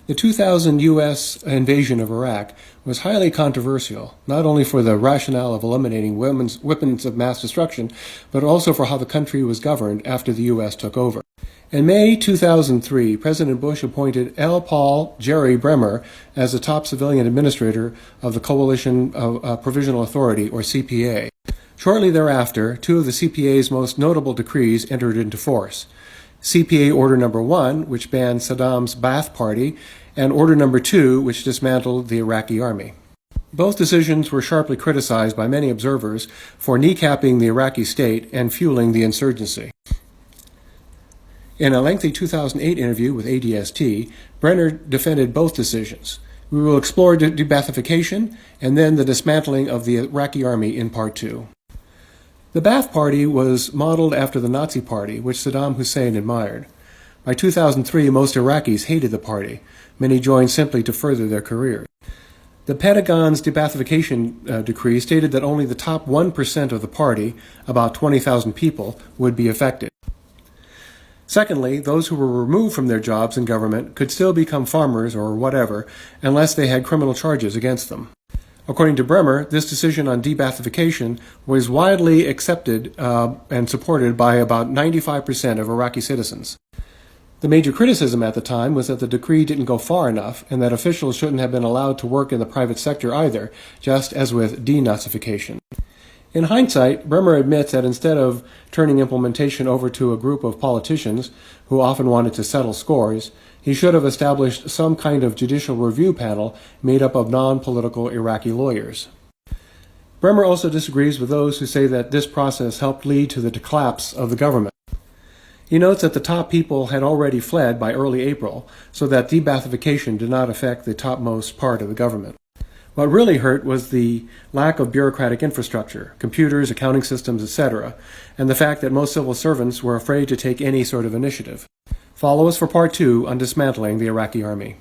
The 2000 U.S. invasion of Iraq was highly controversial, not only for the rationale of eliminating weapons of mass destruction, but also for how the country was governed after the U.S. took over. In May 2003, President Bush appointed L. Paul Jerry Bremer as the top civilian administrator of the Coalition Provisional Authority, or CPA. Shortly thereafter, two of the CPA's most notable decrees entered into force. CPA Order Number 1, which banned Saddam's Ba'ath Party, and Order Number 2, which dismantled the Iraqi army. Both decisions were sharply criticized by many observers for kneecapping the Iraqi state and fueling the insurgency. In a lengthy 2008 interview with ADST, Brenner defended both decisions. We will explore de-Baathification and then the dismantling of the Iraqi army in Part 2. The Ba'ath Party was modeled after the Nazi Party, which Saddam Hussein admired. By 2003, most Iraqis hated the party. Many joined simply to further their careers. The Pentagon's de-Baathification decree stated that only the top 1% of the party, about 20,000 people, would be affected. Secondly, those who were removed from their jobs in government could still become farmers or whatever, unless they had criminal charges against them. According to Bremer, this decision on de-Baathification was widely accepted and supported by about 95% of Iraqi citizens. The major criticism at the time was that the decree didn't go far enough and that officials shouldn't have been allowed to work in the private sector either, just as with denazification. In hindsight, Bremer admits that instead of turning implementation over to a group of politicians who often wanted to settle scores, he should have established some kind of judicial review panel made up of non-political Iraqi lawyers. Bremer also disagrees with those who say that this process helped lead to the collapse of the government. He notes that the top people had already fled by early April, so that de-Baathification did not affect the topmost part of the government. What really hurt was the lack of bureaucratic infrastructure, computers, accounting systems, etc., and the fact that most civil servants were afraid to take any sort of initiative. Follow us for Part 2 on dismantling the Iraqi army.